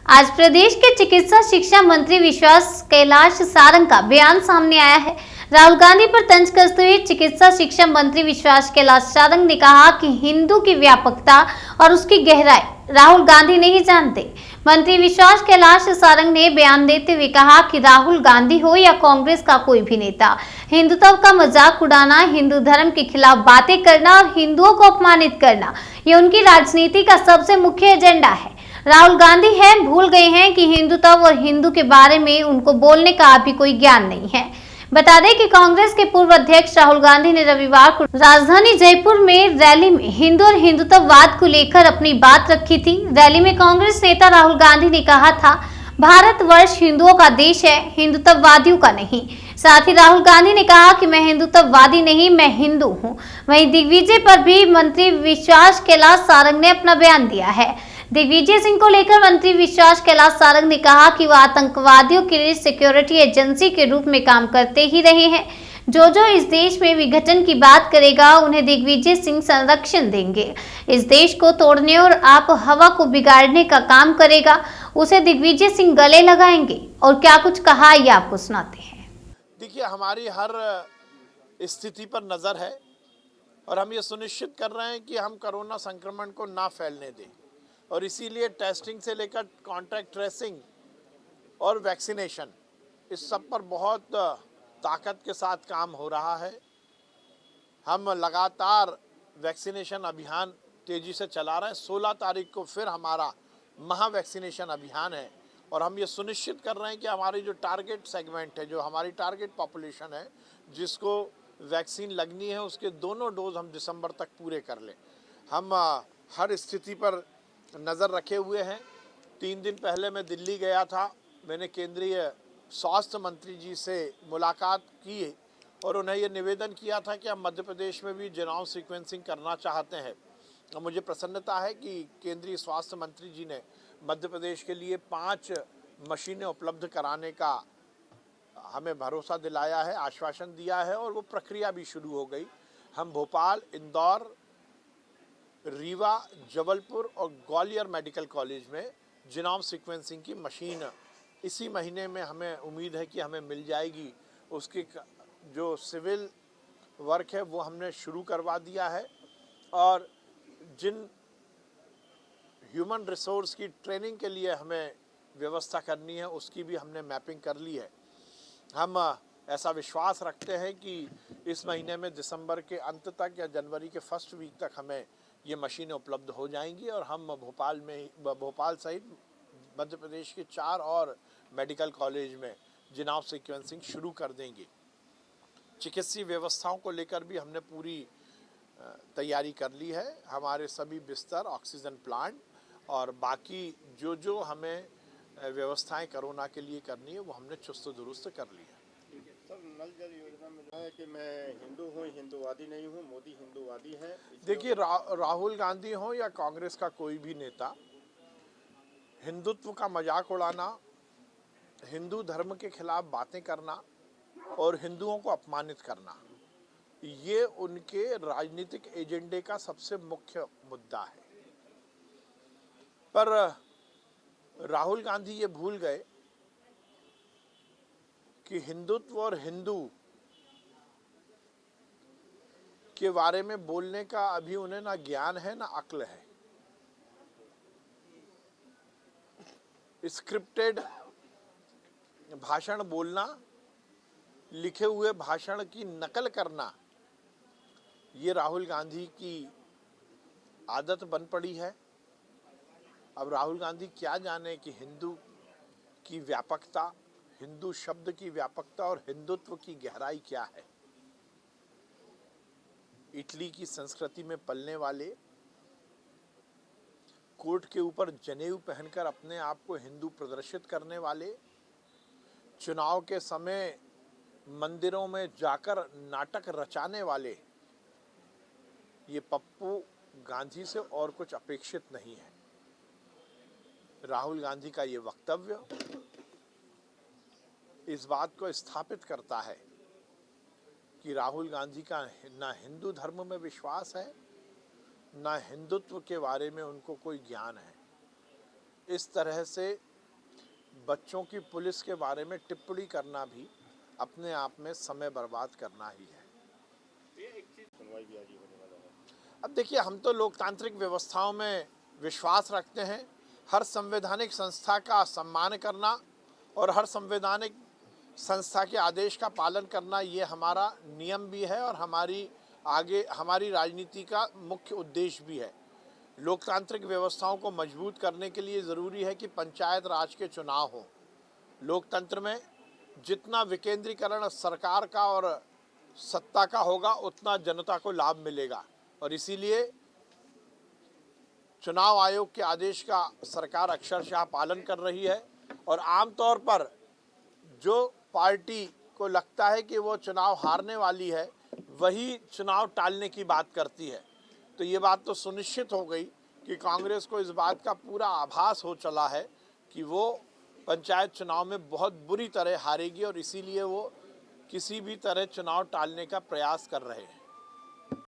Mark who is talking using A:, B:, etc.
A: आज प्रदेश के चिकित्सा शिक्षा मंत्री विश्वास कैलाश सारंग का बयान सामने आया है। राहुल गांधी पर तंज कसते हुए चिकित्सा शिक्षा मंत्री विश्वास कैलाश सारंग ने कहा कि हिंदू की व्यापकता और उसकी गहराई राहुल गांधी नहीं जानते। मंत्री विश्वास कैलाश सारंग ने बयान देते हुए कहा कि राहुल गांधी हो या कांग्रेस का कोई भी नेता, हिंदुत्व का मजाक उड़ाना, हिंदू धर्म के खिलाफ बातें करना और हिंदुओं को अपमानित करना, ये उनकी राजनीति का सबसे मुख्य एजेंडा है। राहुल गांधी भूल गए हैं कि हिंदुत्व और हिंदू के बारे में उनको बोलने का अभी कोई ज्ञान नहीं है। बता दें कि कांग्रेस के पूर्व अध्यक्ष राहुल गांधी ने रविवार को राजधानी जयपुर में रैली में हिंदू और हिंदुत्ववाद को लेकर अपनी बात रखी थी। रैली में कांग्रेस नेता राहुल गांधी ने कहा था, भारतवर्ष हिंदुओं का देश है, हिंदुत्ववादियों का नहीं। साथ ही राहुल गांधी ने कहा कि मैं हिंदुत्ववादी नहीं, मैं हिंदू हूँ। वहीं दिग्विजय पर भी मंत्री विश्वास कैलाश सारंग ने अपना बयान दिया है। दिग्विजय सिंह को लेकर मंत्री विश्वास कैलाश सारंग ने कहा कि वह आतंकवादियों के लिए सिक्योरिटी एजेंसी के रूप में काम करते ही रहे हैं। जो इस देश में विघटन की बात करेगा, उन्हें दिग्विजय सिंह संरक्षण देंगे। इस देश को तोड़ने और आप हवा को बिगाड़ने का काम करेगा, उसे दिग्विजय सिंह गले लगाएंगे। और क्या कुछ कहा, ये आपको सुनाते हैं।
B: देखिए, हमारी हर स्थिति पर नजर है और हम ये सुनिश्चित कर रहे हैं कि हम कोरोना संक्रमण को ना फैलने दें, और इसीलिए टेस्टिंग से लेकर कॉन्टैक्ट ट्रेसिंग और वैक्सीनेशन, इस सब पर बहुत ताकत के साथ काम हो रहा है। हम लगातार वैक्सीनेशन अभियान तेजी से चला रहे हैं। 16 तारीख को फिर हमारा महा वैक्सीनेशन अभियान है और हम ये सुनिश्चित कर रहे हैं कि हमारी जो टारगेट सेगमेंट है, जो हमारी टारगेट पॉपुलेशन है जिसको वैक्सीन लगनी है, उसके दोनों डोज हम दिसंबर तक पूरे कर लें। हम हर स्थिति पर नज़र रखे हुए हैं। 3 दिन पहले मैं दिल्ली गया था। मैंने केंद्रीय स्वास्थ्य मंत्री जी से मुलाकात की और उन्हें ये निवेदन किया था कि हम मध्य प्रदेश में भी जीनोम सीक्वेंसिंग करना चाहते हैं। और मुझे प्रसन्नता है कि केंद्रीय स्वास्थ्य मंत्री जी ने मध्य प्रदेश के लिए 5 मशीनें उपलब्ध कराने का हमें भरोसा दिलाया है, आश्वासन दिया है, और वो प्रक्रिया भी शुरू हो गई। हम भोपाल, इंदौर, रीवा, जबलपुर और ग्वालियर मेडिकल कॉलेज में जीनोम सीक्वेंसिंग की मशीन इसी महीने में हमें उम्मीद है कि हमें मिल जाएगी। उसकी जो सिविल वर्क है वो हमने शुरू करवा दिया है, और जिन ह्यूमन रिसोर्स की ट्रेनिंग के लिए हमें व्यवस्था करनी है उसकी भी हमने मैपिंग कर ली है। हम ऐसा विश्वास रखते हैं कि इस महीने में दिसंबर के अंत तक या जनवरी के फर्स्ट वीक तक हमें ये मशीनें उपलब्ध हो जाएंगी और हम भोपाल सहित मध्य प्रदेश के 4 और मेडिकल कॉलेज में जीनोम सीक्वेंसिंग शुरू कर देंगे। चिकित्सीय व्यवस्थाओं को लेकर भी हमने पूरी तैयारी कर ली है। हमारे सभी बिस्तर, ऑक्सीजन प्लांट और बाकी जो हमें व्यवस्थाएं कोरोना के लिए करनी है वो हमने चुस्त दुरुस्त कर ली है।
C: सर, नल जल योजना में जो है कि मैं हिंदू हूँ, हिंदूवादी नहीं हूँ, मोदी हिंदूवादी है।
B: देखिए, राहुल गांधी हो या कांग्रेस का कोई भी नेता, हिंदुत्व का मजाक उड़ाना, हिंदू धर्म के खिलाफ बातें करना और हिंदुओं को अपमानित करना, ये उनके राजनीतिक एजेंडे का सबसे मुख्य मुद्दा है। पर राहुल गांधी ये भूल गए कि हिंदुत्व और हिंदू के बारे में बोलने का अभी उन्हें ना ज्ञान है ना अक्ल है। स्क्रिप्टेड भाषण बोलना, लिखे हुए भाषण की नकल करना, ये राहुल गांधी की आदत बन पड़ी है। अब राहुल गांधी क्या जाने कि हिंदू की व्यापकता, हिंदू शब्द की व्यापकता और हिंदुत्व की गहराई क्या है। इटली की संस्कृति में पलने वाले, कोट के ऊपर जनेऊ पहनकर अपने आप को हिंदू प्रदर्शित करने वाले, चुनाव के समय मंदिरों में जाकर नाटक रचाने वाले, ये पप्पू गांधी से और कुछ अपेक्षित नहीं है। राहुल गांधी का ये वक्तव्य इस बात को स्थापित करता है कि राहुल गांधी का ना हिंदू धर्म में विश्वास है, ना हिंदुत्व के बारे में उनको कोई ज्ञान है। इस तरह से बच्चों की पुलिस के बारे में टिप्पणी करना भी अपने आप में समय बर्बाद करना ही है।
C: सुनवाई भी आज ही होने वाला है।
B: अब देखिए, हम तो लोकतांत्रिक व्यवस्थाओं में विश्वास रखते हैं। हर संवैधानिक संस्था का सम्मान करना और हर संवैधानिक संस्था के आदेश का पालन करना, ये हमारा नियम भी है और हमारी राजनीति का मुख्य उद्देश्य भी है। लोकतांत्रिक व्यवस्थाओं को मजबूत करने के लिए ज़रूरी है कि पंचायत राज के चुनाव हों। लोकतंत्र में जितना विकेंद्रीकरण सरकार का और सत्ता का होगा, उतना जनता को लाभ मिलेगा और इसीलिए चुनाव आयोग के आदेश का सरकार अक्षरशः पालन कर रही है। और आमतौर पर जो पार्टी को लगता है कि वो चुनाव हारने वाली है, वही चुनाव टालने की बात करती है। तो ये बात तो सुनिश्चित हो गई कि कांग्रेस को इस बात का पूरा आभास हो चला है कि वो पंचायत चुनाव में बहुत बुरी तरह हारेगी और इसीलिए वो किसी भी तरह चुनाव टालने का प्रयास कर रहे हैं।